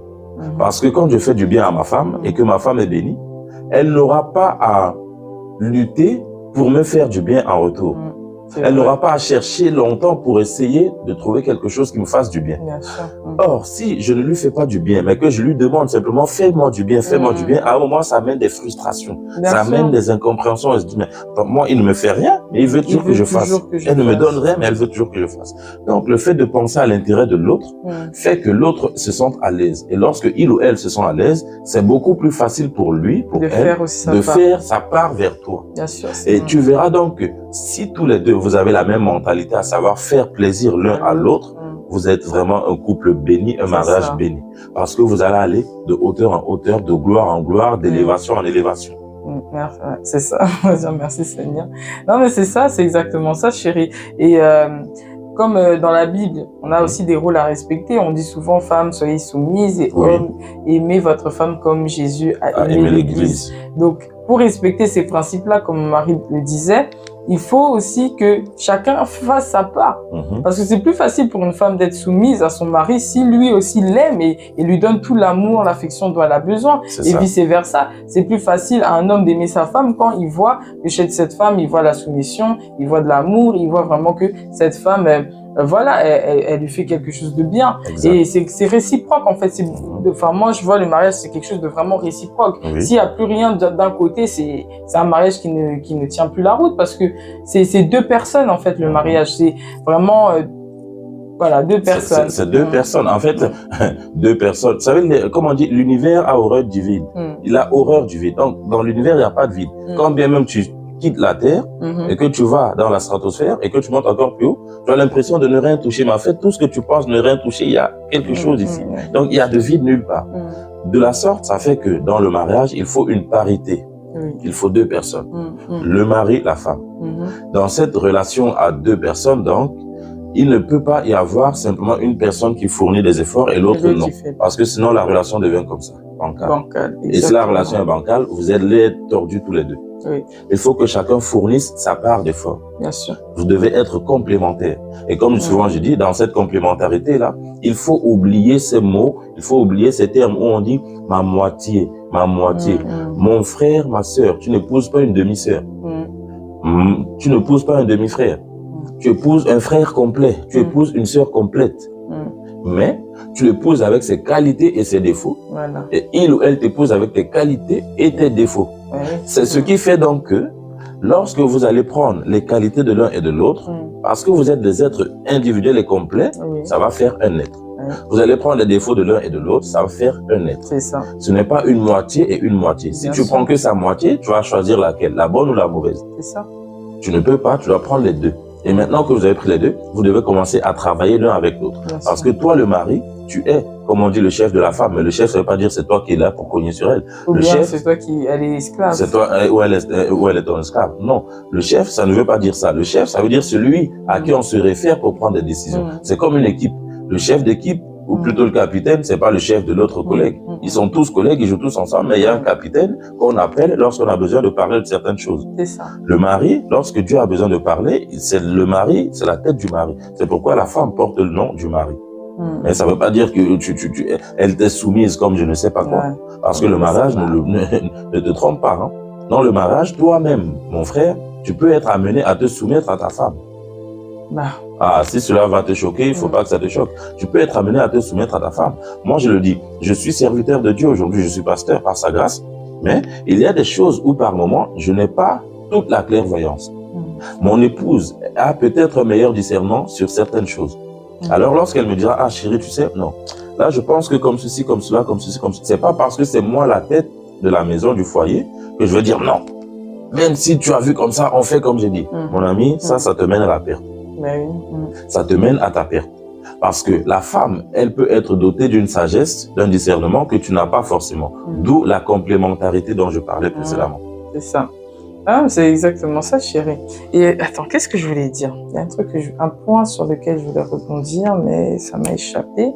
Parce que quand je fais du bien à ma femme et que ma femme est bénie, elle n'aura pas à lutter pour me faire du bien en retour. Elle n'aura pas à chercher longtemps pour essayer de trouver quelque chose qui me fasse du bien. Bien sûr. Or, si je ne lui fais pas du bien, mais que je lui demande simplement, fais-moi du bien, fais-moi du bien, à un moment, ça amène des frustrations. Ça amène des incompréhensions. Elle se dit, mais moi, il ne me fait rien, mais il veut toujours que je fasse. Elle ne me donne rien, mais elle veut toujours que je fasse. Donc, le fait de penser à l'intérêt de l'autre fait que l'autre se sente à l'aise. Et lorsque il ou elle se sent à l'aise, c'est beaucoup plus facile pour lui, pour elle, de faire sa part vers toi. Bien sûr. Et tu verras donc que si tous les deux, vous avez la même mentalité, à savoir faire plaisir l'un à l'autre, vous êtes vraiment un couple béni, un mariage béni. Parce que vous allez aller de hauteur en hauteur, de gloire en gloire, d'élévation en élévation. C'est ça. Merci Seigneur. Non mais c'est ça, c'est exactement ça, chérie. Et comme dans la Bible, on a aussi des rôles à respecter. On dit souvent, femmes, soyez soumises, et hommes, aimez votre femme comme Jésus a aimé l'Église. Donc, pour respecter ces principes-là, comme Marie le disait, il faut aussi que chacun fasse sa part. Parce que c'est plus facile pour une femme d'être soumise à son mari si lui aussi l'aime et lui donne tout l'amour, l'affection dont elle a besoin. Et vice-versa. C'est plus facile à un homme d'aimer sa femme quand il voit que chez cette femme, il voit la soumission, il voit de l'amour, il voit vraiment que cette femme, elle lui fait quelque chose de bien. Exact. Et c'est réciproque, en fait. Enfin, moi, je vois le mariage, c'est quelque chose de vraiment réciproque. S'il n'y a plus rien d'un côté, c'est un mariage qui ne tient plus la route, parce que c'est deux personnes, en fait, le mariage. C'est vraiment, deux personnes. C'est deux personnes. En fait, deux personnes. Vous savez, comme on dit, l'univers a horreur du vide. Il a horreur du vide. Donc, dans l'univers, il n'y a pas de vide. Quand bien même tu quittes la Terre et que tu vas dans la stratosphère et que tu montes encore plus haut, tu as l'impression de ne rien toucher. Mais en fait, tout ce que tu penses ne rien toucher, il y a quelque chose ici. Donc, il y a de vide nulle part. De la sorte, ça fait que dans le mariage, il faut une parité. Il faut deux personnes. Le mari, la femme. Dans cette relation à deux personnes, donc, il ne peut pas y avoir simplement une personne qui fournit des efforts et l'autre non. Parce que sinon, la relation devient comme ça, bancale. Et si la relation est bancale, vous êtes les tordus tous les deux. Il faut que chacun fournisse sa part d'effort. Bien sûr. Vous devez être complémentaires. Et comme souvent je dis, dans cette complémentarité-là, il faut oublier ces mots, il faut oublier ces termes où on dit « ma moitié »,« mon frère, ma sœur ». Tu n'épouses pas une demi-sœur. Tu n'épouses pas un demi-frère. Tu épouses un frère complet. Tu épouses une sœur complète. Mais tu l'épouses avec ses qualités et ses défauts. Et il ou elle t'épouse avec tes qualités et tes défauts. C'est ce qui fait donc que lorsque vous allez prendre les qualités de l'un et de l'autre, parce que vous êtes des êtres individuels et complets, ça va faire un être. Vous allez prendre les défauts de l'un et de l'autre, ça va faire un être. C'est ça. Ce n'est pas une moitié et une moitié. Si tu prends que sa moitié, tu vas choisir laquelle, la bonne ou la mauvaise. C'est ça. Tu ne peux pas, tu dois prendre les deux. Et maintenant que vous avez pris les deux, vous devez commencer à travailler l'un avec l'autre. Parce que toi, le mari, tu es, comme on dit, le chef de la femme. Mais le chef, ça ne veut pas dire c'est toi qui es là pour cogner sur elle. Ou le chef, c'est toi qui elle est esclave. C'est toi, ou elle est ton esclave. Non. Le chef, ça ne veut pas dire ça. Le chef, ça veut dire celui à qui on se réfère pour prendre des décisions. C'est comme une équipe. Le chef d'équipe, ou plutôt le capitaine, c'est pas le chef de l'autre collègue. Ils sont tous collègues, ils jouent tous ensemble, mais il y a un capitaine qu'on appelle lorsqu'on a besoin de parler de certaines choses. C'est ça. Le mari, lorsque Dieu a besoin de parler, c'est le mari, c'est la tête du mari. C'est pourquoi la femme porte le nom du mari. Mais ça veut pas dire que elle t'est soumise comme je ne sais pas quoi. Parce que le mariage ne te trompe pas. Hein. Dans le mariage, toi-même, mon frère, tu peux être amené à te soumettre à ta femme. Ah, si cela va te choquer, il ne faut pas que ça te choque. Tu peux être amené à te soumettre à ta femme. Moi, je le dis, je suis serviteur de Dieu aujourd'hui, je suis pasteur par sa grâce, mais il y a des choses où par moment, je n'ai pas toute la clairvoyance. Mon épouse a peut-être un meilleur discernement sur certaines choses. Alors, lorsqu'elle me dira, ah chérie, tu sais, non. Là, je pense que comme ceci, comme cela, comme ceci, comme cela. C'est pas parce que c'est moi la tête de la maison, du foyer, que je vais dire non. Même si tu as vu comme ça, on fait comme j'ai dit. Mon ami, ça te mène à la perte. Ça te mène à ta perte. Parce que la femme, elle peut être dotée d'une sagesse, d'un discernement que tu n'as pas forcément. D'où la complémentarité dont je parlais précédemment. C'est ça. Ah, c'est exactement ça, chérie. Et attends, qu'est-ce que je voulais dire? Il y a un point sur lequel je voulais rebondir, mais ça m'a échappé.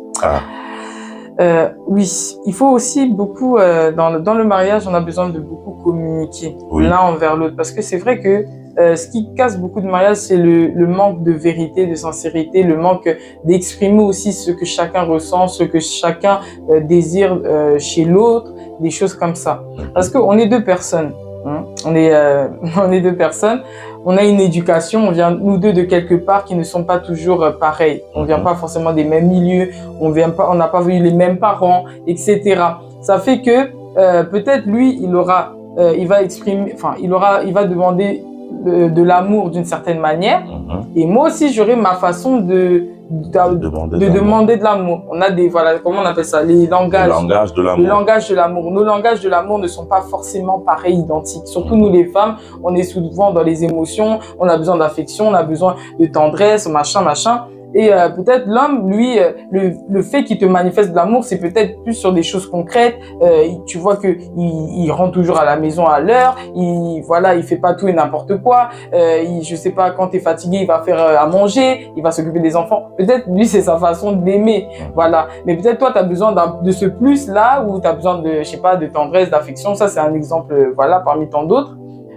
Oui, il faut aussi beaucoup, dans le mariage, on a besoin de beaucoup communiquer l'un envers l'autre. Parce que c'est vrai que ce qui casse beaucoup de mariages, c'est le manque de vérité, de sincérité, le manque d'exprimer aussi ce que chacun ressent, ce que chacun désire chez l'autre, des choses comme ça. Parce qu'on est deux personnes. On est deux personnes. On a une éducation, on vient nous deux de quelque part qui ne sont pas toujours pareils. On vient pas forcément des mêmes milieux, on n'a pas vu les mêmes parents, etc. Ça fait que peut-être lui, il va demander de l'amour d'une certaine manière, et moi aussi j'aurai ma façon de demander de l'amour. On a comment on appelle ça, le langage de l'amour. Le langage de l'amour. Nos langages de l'amour ne sont pas forcément pareils, identiques. Surtout nous les femmes, on est souvent dans les émotions, on a besoin d'affection, on a besoin de tendresse, machin. Et peut-être l'homme, lui, le fait qu'il te manifeste de l'amour, c'est peut-être plus sur des choses concrètes. Tu vois que il rentre toujours à la maison à l'heure. Il fait pas tout et n'importe quoi. Je sais pas, quand t'es fatigué, il va faire à manger, il va s'occuper des enfants. Peut-être lui, c'est sa façon d'aimer. Voilà. Mais peut-être toi, t'as besoin de ce plus là, où t'as besoin de, je sais pas, de tendresse, d'affection. Ça, c'est un exemple, parmi tant d'autres.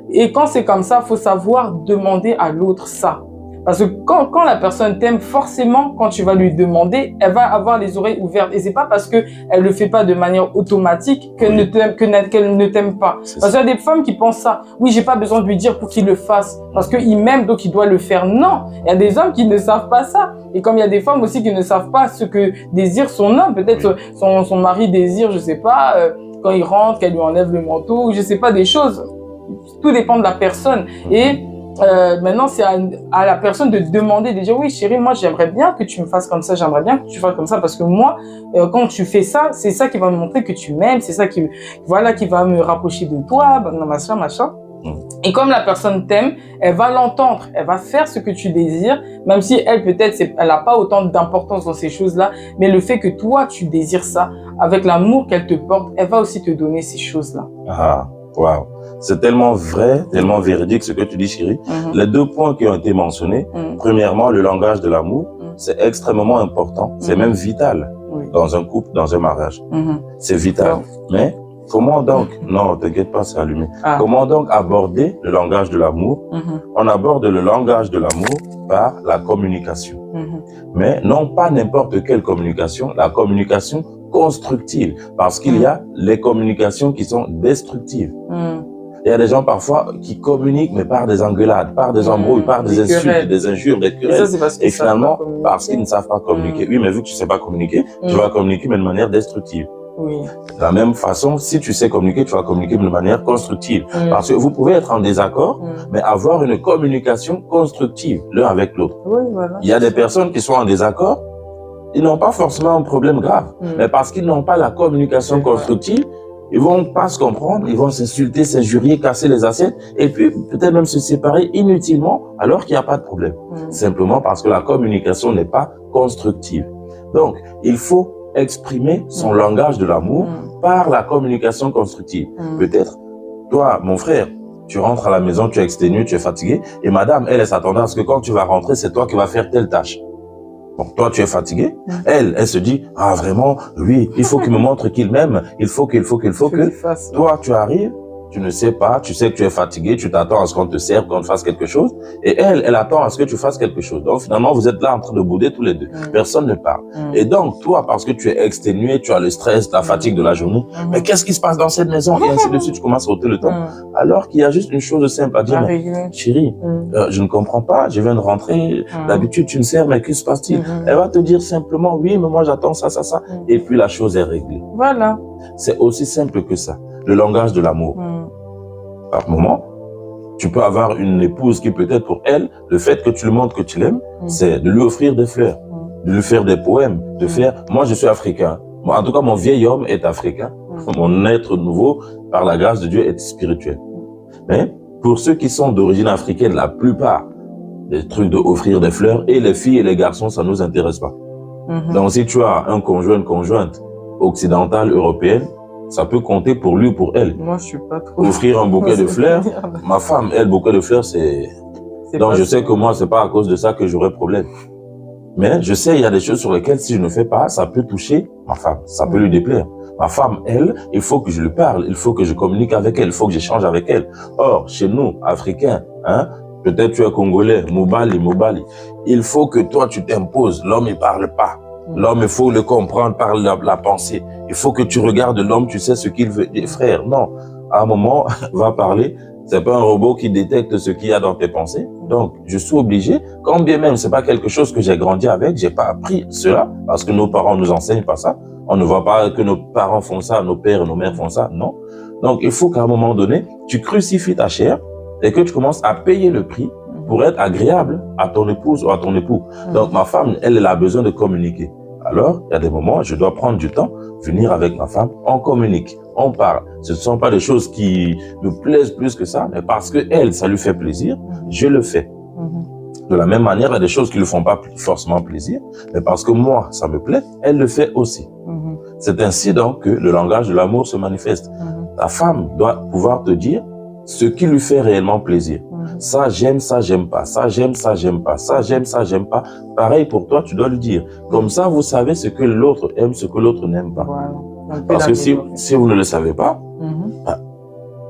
Et quand c'est comme ça, faut savoir demander à l'autre ça. Parce que quand la personne t'aime, forcément, quand tu vas lui demander, elle va avoir les oreilles ouvertes. Et c'est pas parce que elle le fait pas de manière automatique qu'elle ne t'aime pas. Parce qu'il y a des femmes qui pensent ça. Oui, j'ai pas besoin de lui dire pour qu'il le fasse. Parce qu'il m'aime, donc il doit le faire. Non. Il y a des hommes qui ne savent pas ça. Et comme il y a des femmes aussi qui ne savent pas ce que désire son homme. Peut-être son mari désire, je sais pas, quand il rentre, qu'elle lui enlève le manteau, je sais pas, des choses. Tout dépend de la personne. Et maintenant, c'est à la personne de demander, de dire oui chérie, moi j'aimerais bien que tu me fasses comme ça, j'aimerais bien que tu fasses comme ça, parce que moi, quand tu fais ça, c'est ça qui va me montrer que tu m'aimes, c'est ça qui va me rapprocher de toi, machin. Et comme la personne t'aime, elle va l'entendre, elle va faire ce que tu désires, même si elle peut-être elle n'a pas autant d'importance dans ces choses-là, mais le fait que toi tu désires ça, avec l'amour qu'elle te porte, elle va aussi te donner ces choses-là. Ah, waouh! C'est tellement vrai, tellement véridique ce que tu dis, chérie. Les deux points qui ont été mentionnés, premièrement, le langage de l'amour, c'est extrêmement important, c'est même vital dans un couple, dans un mariage. C'est vital. Mais comment donc, non, t'inquiète pas, c'est allumé. Comment donc aborder le langage de l'amour? On aborde le langage de l'amour par la communication. Mais non pas n'importe quelle communication, la communication constructive, parce qu'il y a les communications qui sont destructives. Il y a des gens parfois qui communiquent, mais par des engueulades, par des embrouilles, par des insultes, des injures, des querelles. Et finalement, parce qu'ils ne savent pas communiquer. Oui, mais vu que tu ne sais pas communiquer, tu vas communiquer, mais de manière destructive. De la même façon, si tu sais communiquer, tu vas communiquer de manière constructive. Parce que vous pouvez être en désaccord, mais avoir une communication constructive l'un avec l'autre. Il y a des personnes qui sont en désaccord, ils n'ont pas forcément un problème grave, mais parce qu'ils n'ont pas la communication constructive, ils vont pas se comprendre, ils vont s'insulter, s'injurier, casser les assiettes, et puis peut-être même se séparer inutilement, alors qu'il n'y a pas de problème. Simplement parce que la communication n'est pas constructive. Donc, il faut exprimer son langage de l'amour par la communication constructive. Peut-être, toi, mon frère, tu rentres à la maison, tu es exténué, tu es fatigué, et madame, elle s'attendait à ce que quand tu vas rentrer, c'est toi qui vas faire telle tâche. Bon, toi, tu es fatigué. Elle se dit, ah, vraiment, oui, il faut qu'il me montre qu'il m'aime. Il faut que. Toi, tu arrives, tu ne sais pas, tu sais que tu es fatigué, tu t'attends à ce qu'on te serve, qu'on te fasse quelque chose, et elle attend à ce que tu fasses quelque chose. Donc finalement, vous êtes là en train de bouder tous les deux. Personne ne parle. Et donc, toi, parce que tu es exténué, tu as le stress, la fatigue de la journée, mais qu'est-ce qui se passe dans cette maison? Et ainsi de suite, tu commences à ôter le temps. Alors qu'il y a juste une chose simple à dire, mais, chérie, je ne comprends pas, je viens de rentrer, d'habitude tu me sers, mais qu'est-ce qui se passe-t-il? Elle va te dire simplement, oui, mais moi j'attends ça, ça, ça, et puis la chose est réglée. Voilà. C'est aussi simple que ça. Le langage de l'amour. Par moment, tu peux avoir une épouse qui peut-être pour elle, le fait que tu lui montres que tu l'aimes, c'est de lui offrir des fleurs, de lui faire des poèmes, de faire... Moi, je suis africain. Moi, en tout cas, mon vieil homme est africain. Mon être nouveau, par la grâce de Dieu, est spirituel. Mais pour ceux qui sont d'origine africaine, la plupart des trucs de offrir des fleurs, et les filles et les garçons, ça ne nous intéresse pas. Donc, si tu as un conjoint, une conjointe occidentale, européenne, ça peut compter pour lui ou pour elle. Moi, je suis pas trop... Offrir un bouquet de fleurs. Ma femme, elle, bouquet de fleurs, c'est... Donc, je sais que moi, c'est pas à cause de ça que j'aurai problème. Mais je sais, il y a des choses sur lesquelles, si je ne fais pas, ça peut toucher ma femme. Ça peut lui déplaire. Ma femme, elle, il faut que je lui parle. Il faut que je communique avec elle. Il faut que j'échange avec elle. Or, chez nous, Africains, hein, peut-être tu es Congolais, Mobali. Il faut que toi, tu t'imposes. L'homme, il parle pas. L'homme, il faut le comprendre par la pensée. Il faut que tu regardes l'homme, tu sais ce qu'il veut. Et frère, non. À un moment, va parler. C'est pas un robot qui détecte ce qu'il y a dans tes pensées. Donc, je suis obligé, quand bien même c'est pas quelque chose que j'ai grandi avec, j'ai pas appris cela, parce que nos parents nous enseignent pas ça. On ne voit pas que nos parents font ça, nos pères et nos mères font ça. Non. Donc, il faut qu'à un moment donné, tu crucifies ta chair et que tu commences à payer le prix pour être agréable à ton épouse ou à ton époux. Donc, ma femme, elle a besoin de communiquer. Alors, il y a des moments, je dois prendre du temps, venir avec ma femme, on communique, on parle. Ce ne sont pas des choses qui me plaisent plus que ça, mais parce que elle, ça lui fait plaisir, je le fais. De la même manière, il y a des choses qui ne lui font pas forcément plaisir, mais parce que moi, ça me plaît, elle le fait aussi. C'est ainsi donc que le langage de l'amour se manifeste. Ta femme doit pouvoir te dire ce qui lui fait réellement plaisir. Ça, j'aime pas. Ça, j'aime pas. Ça, j'aime pas. Pareil pour toi, tu dois lui dire. Comme ça, vous savez ce que l'autre aime, ce que l'autre n'aime pas. Voilà. Parce que si vous ne le savez pas,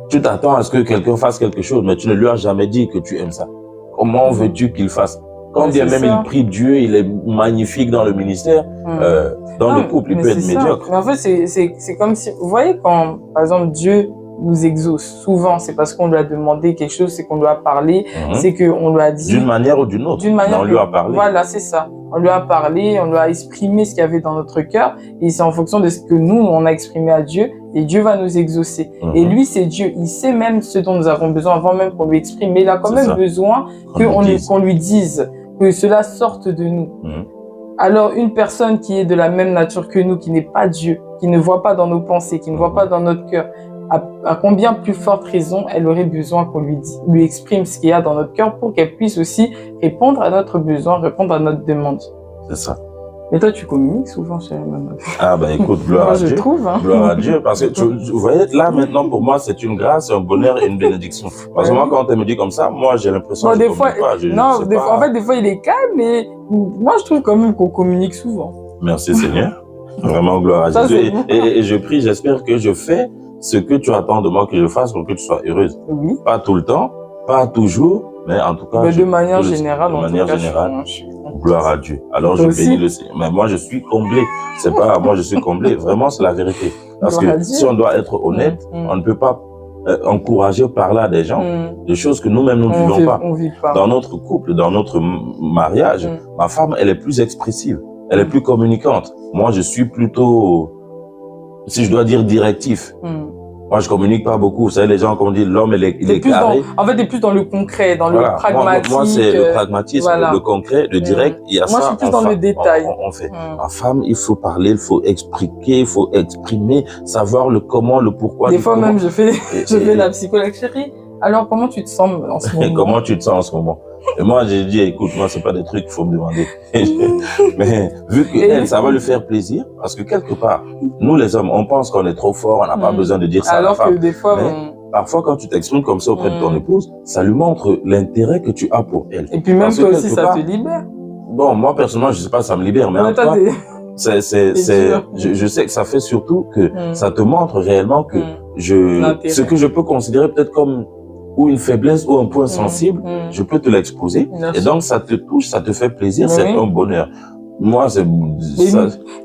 tu t'attends à ce que quelqu'un fasse quelque chose, mais tu ne lui as jamais dit que tu aimes ça. Comment veux-tu qu'il fasse? Quand bien même il prie Dieu, il est magnifique dans le ministère, dans le couple, il peut être médiocre. Mais en fait, c'est comme si, vous voyez, quand, par exemple, Dieu nous exauce, souvent, c'est parce qu'on lui a demandé quelque chose, c'est qu'on lui a parlé, c'est qu'on lui a dit... D'une manière ou d'une autre, on lui a parlé. Voilà, c'est ça. On lui a parlé, on lui a exprimé ce qu'il y avait dans notre cœur, et c'est en fonction de ce que nous, on a exprimé à Dieu, et Dieu va nous exaucer. Et lui, c'est Dieu. Il sait même ce dont nous avons besoin avant même qu'on lui exprime, mais il a quand même besoin qu'on lui dise, que cela sorte de nous. Alors, une personne qui est de la même nature que nous, qui n'est pas Dieu, qui ne voit pas dans nos pensées, qui ne voit pas dans notre cœur, à combien plus forte raison elle aurait besoin qu'on lui exprime ce qu'il y a dans notre cœur pour qu'elle puisse aussi répondre à notre besoin, répondre à notre demande. C'est ça. Et toi, tu communiques souvent chez maman. Ah ben écoute, gloire à Dieu. Je trouve. Hein. Gloire à Dieu, parce que vous voyez, là maintenant pour moi c'est une grâce, un bonheur et une bénédiction. Parce que moi quand elle me dit comme ça, moi j'ai l'impression que des fois, en fait des fois il est calme, mais moi je trouve quand même qu'on communique souvent. Merci Seigneur. Vraiment gloire à Dieu. Et je prie, j'espère que je fais ce que tu attends de moi que je fasse pour que tu sois heureuse. Oui. Pas tout le temps, pas toujours, mais en tout cas... Mais de manière générale, gloire à Dieu. Alors je bénis le Seigneur. Mais moi je suis comblé. C'est pas moi je suis comblé. Vraiment c'est la vérité. Parce que si on doit être honnête, on ne peut pas encourager par là des gens, des choses que nous-mêmes nous ne vivons pas. Dans notre couple, dans notre mariage, ma femme elle est plus expressive. Elle est plus communicante. Moi je suis plutôt... Si je dois dire directif, moi je communique pas beaucoup. Vous savez, les gens, comme on dit, l'homme il est carré. En fait, t'es plus dans le concret, dans le pragmatique. Moi c'est le pragmatisme, le concret, le direct. Il y a moi, je suis plus dans le détail. On fait. Ma femme, il faut parler, il faut expliquer, il faut exprimer, savoir le comment, le pourquoi. Des fois même, je fais la psychologue, chérie. Alors, comment tu te sens en ce moment? Comment tu te sens en ce moment? Et moi, j'ai dit, écoute, moi, c'est pas des trucs qu'il faut me demander. Mais vu que ça va lui faire plaisir, parce que quelque part, nous les hommes, on pense qu'on est trop fort, on n'a pas besoin de dire ça à la femme. Alors que des fois, parfois, quand tu t'exprimes comme ça auprès de ton épouse, ça lui montre l'intérêt que tu as pour elle. Et puis même toi aussi, ça te libère. Bon, moi, personnellement, je sais pas, ça me libère, mais en toi, je sais que ça fait surtout que ça te montre réellement que ce que je peux considérer peut-être comme ou une faiblesse ou un point sensible, je peux te l'exposer. Et donc, ça te touche, ça te fait plaisir, c'est un bonheur. Moi,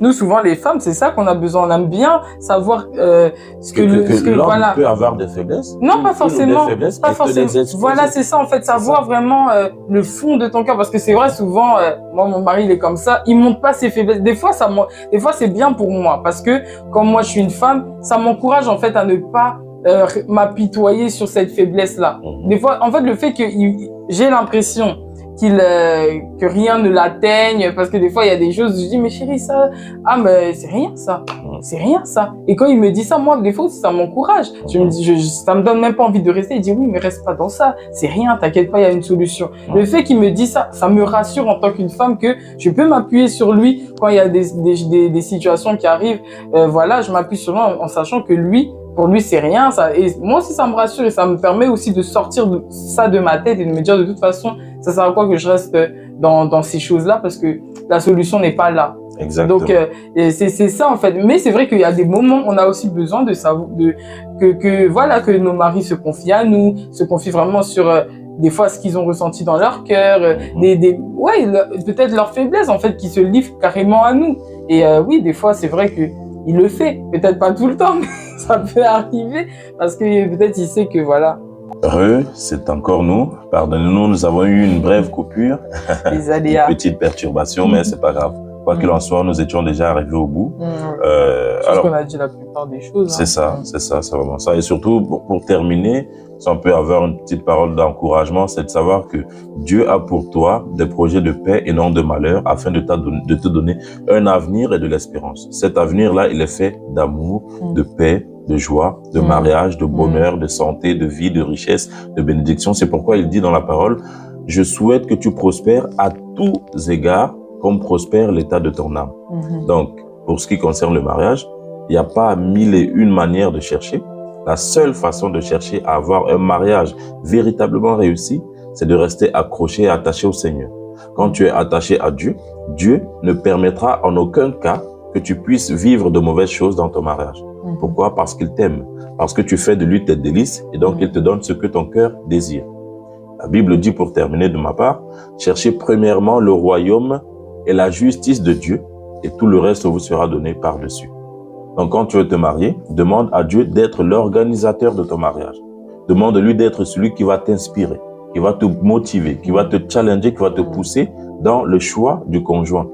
nous, souvent, les femmes, c'est ça qu'on a besoin. On aime bien savoir ce que l'homme voilà. peut avoir des faiblesses. Non, pas forcément. Pas forcément. Voilà, c'est ça, en fait. Savoir vraiment le fond de ton cœur. Parce que c'est vrai, souvent, moi, mon mari, il est comme ça. Il montre pas ses faiblesses. Des fois, c'est bien pour moi. Parce que, comme moi, je suis une femme, ça m'encourage, en fait, à ne pas m'apitoyer sur cette faiblesse-là. Des fois, en fait, le fait que j'ai l'impression que rien ne l'atteigne, parce que des fois il y a des choses, je dis mais chérie ça, mais c'est rien ça, c'est rien ça. Et quand il me dit ça, moi des fois ça m'encourage. Je me dis, ça me donne même pas envie de rester. Il dit oui mais reste pas dans ça, c'est rien, t'inquiète pas, il y a une solution. Le fait qu'il me dit ça, ça me rassure en tant qu'une femme que je peux m'appuyer sur lui quand il y a des situations qui arrivent. Voilà, je m'appuie sur lui en sachant que lui, pour lui, c'est rien, ça. Et moi aussi, ça me rassure et ça me permet aussi de sortir ça de ma tête et de me dire de toute façon, ça sert à quoi que je reste dans ces choses-là parce que la solution n'est pas là. Exactement. Donc, c'est ça en fait. Mais c'est vrai qu'il y a des moments, on a aussi besoin de savoir, que nos maris se confient à nous, se confient vraiment sur des fois ce qu'ils ont ressenti dans leur cœur, peut-être leur faiblesse en fait, qui se livrent carrément à nous. Et oui, des fois, c'est vrai qu'il le fait. Peut-être pas tout le temps, mais ça peut arriver parce que peut-être il sait que voilà. C'est encore nous. Pardonnez-nous, nous avons eu une brève coupure. Les aléas. Une petite perturbation, mais c'est pas grave. Quoi qu'il en soit, nous étions déjà arrivés au bout. Alors qu'on a dit la plupart des choses. C'est ça, c'est vraiment ça. Et surtout, pour terminer, si on peut avoir une petite parole d'encouragement, c'est de savoir que Dieu a pour toi des projets de paix et non de malheur afin de te donner un avenir et de l'espérance. Cet avenir-là, il est fait d'amour, de paix, de joie, de mariage, de bonheur, de santé, de vie, de richesse, de bénédiction. C'est pourquoi il dit dans la parole, je souhaite que tu prospères à tous égards comme prospère l'état de ton âme. Donc, pour ce qui concerne le mariage, il n'y a pas 1001 manières de chercher. La seule façon de chercher à avoir un mariage véritablement réussi, c'est de rester accroché et attaché au Seigneur. Quand tu es attaché à Dieu, Dieu ne permettra en aucun cas que tu puisses vivre de mauvaises choses dans ton mariage. Pourquoi? Parce qu'il t'aime. Parce que tu fais de lui tes délices et donc il te donne ce que ton cœur désire. La Bible dit, pour terminer de ma part, cherchez premièrement le royaume et la justice de Dieu et tout le reste vous sera donné par-dessus. Donc quand tu veux te marier, demande à Dieu d'être l'organisateur de ton mariage. Demande-lui d'être celui qui va t'inspirer, qui va te motiver, qui va te challenger, qui va te pousser dans le choix du conjoint.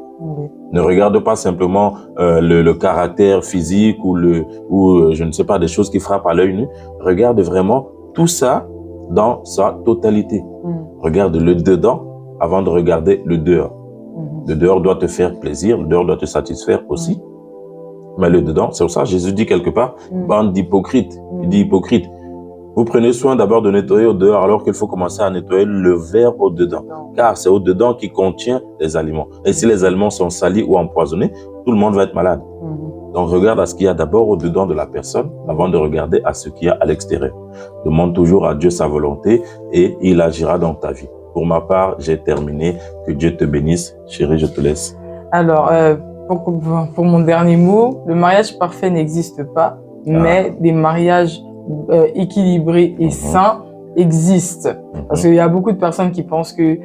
Ne regarde pas simplement le caractère physique ou je ne sais pas, des choses qui frappent à l'œil nu. Regarde vraiment tout ça dans sa totalité. Regarde le dedans avant de regarder le dehors. Le dehors doit te faire plaisir, le dehors doit te satisfaire aussi. Mais le dedans, c'est pour ça Jésus dit quelque part, bande d'hypocrites. Il dit hypocrite. Vous prenez soin d'abord de nettoyer au dehors alors qu'il faut commencer à nettoyer le verre au dedans. Car c'est au dedans qui contient les aliments. Et si les aliments sont salis ou empoisonnés, tout le monde va être malade. Donc regarde à ce qu'il y a d'abord au dedans de la personne avant de regarder à ce qu'il y a à l'extérieur. Demande toujours à Dieu sa volonté et il agira dans ta vie. Pour ma part, j'ai terminé. Que Dieu te bénisse. Chérie, je te laisse. Alors, pour mon dernier mot, le mariage parfait n'existe pas, mais des mariages équilibrés et sains existent. Parce qu'il y a beaucoup de personnes qui pensent que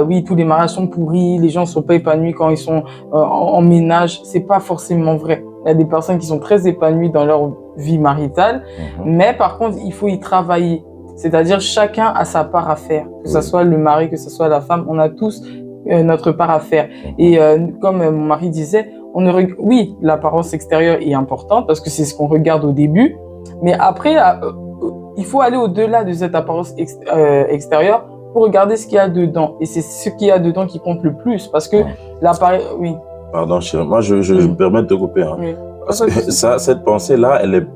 oui, tous les mariages sont pourris, les gens ne sont pas épanouis quand ils sont en ménage. C'est pas forcément vrai. Il y a des personnes qui sont très épanouies dans leur vie maritale, mais par contre, il faut y travailler. C'est-à-dire chacun a sa part à faire, que ce soit le mari, que ce soit la femme, on a tous notre part à faire. Et comme mon mari disait, oui, l'apparence extérieure est importante parce que c'est ce qu'on regarde au début, mais après, il faut aller au-delà de cette apparence extérieure pour regarder ce qu'il y a dedans. Et c'est ce qu'il y a dedans qui compte le plus parce que l'appareil... Oui. Pardon, chérie, moi je me permets de te couper. Hein, parce que cette pensée-là, elle n'est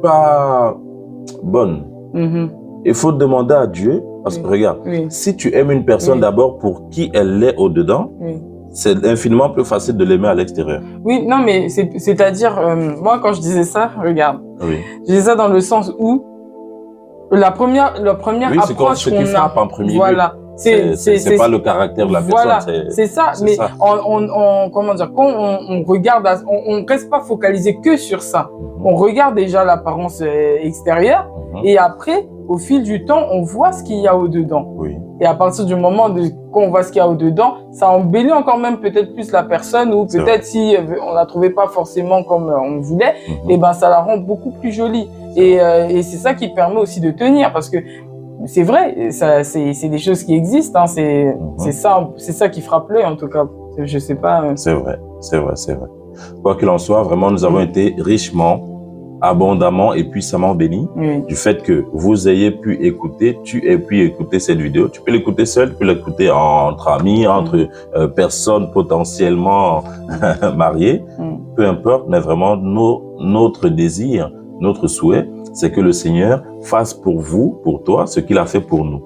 pas bonne. Il faut demander à Dieu, parce que regarde, si tu aimes une personne d'abord pour qui elle est au-dedans, c'est infiniment plus facile de l'aimer à l'extérieur. Oui, non, mais c'est-à-dire, moi quand je disais ça, regarde, je disais ça dans le sens où la première approche qu'on a, en premier voilà, C'est pas le caractère de la voilà, personne. C'est ça. Mais comment dire, quand on regarde, on reste pas focalisé que sur ça. On regarde déjà l'apparence extérieure et après, au fil du temps, on voit ce qu'il y a au-dedans. Oui. Et à partir du moment quand on voit ce qu'il y a au-dedans, ça embellit encore même peut-être plus la personne ou peut-être si on la trouvait pas forcément comme on voulait, et ben ça la rend beaucoup plus jolie. Et c'est ça qui permet aussi de tenir parce que c'est vrai, c'est des choses qui existent. Hein, c'est ça qui frappe l'œil en tout cas. Je sais pas. C'est vrai. Quoi qu'il en soit, vraiment, nous avons été richement, abondamment et puissamment bénis du fait que vous ayez pu écouter, tu aies pu écouter cette vidéo. Tu peux l'écouter seul, tu peux l'écouter entre amis, entre personnes potentiellement mariées, peu importe, mais vraiment notre désir, notre souhait, c'est que le Seigneur fasse pour vous, pour toi, ce qu'il a fait pour nous.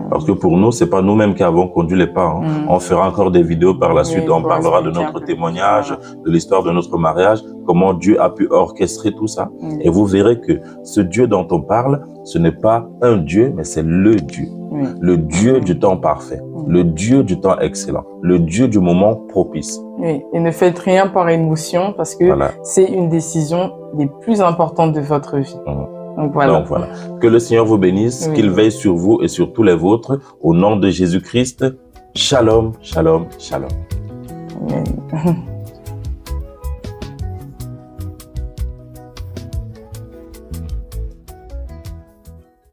Parce que pour nous, c'est pas nous-mêmes qui avons conduit les pas. On fera encore des vidéos par la suite. On parlera de notre témoignage, de l'histoire de notre mariage, comment Dieu a pu orchestrer tout ça. Et vous verrez que ce Dieu dont on parle, ce n'est pas un Dieu, mais c'est le Dieu. Le Dieu du temps parfait, le Dieu du temps excellent, le Dieu du moment propice. Oui, et ne faites rien par émotion parce que c'est une décision des plus importantes de votre vie. Donc voilà. Que le Seigneur vous bénisse, qu'il veille sur vous et sur tous les vôtres. Au nom de Jésus-Christ, shalom, shalom, shalom. Amen.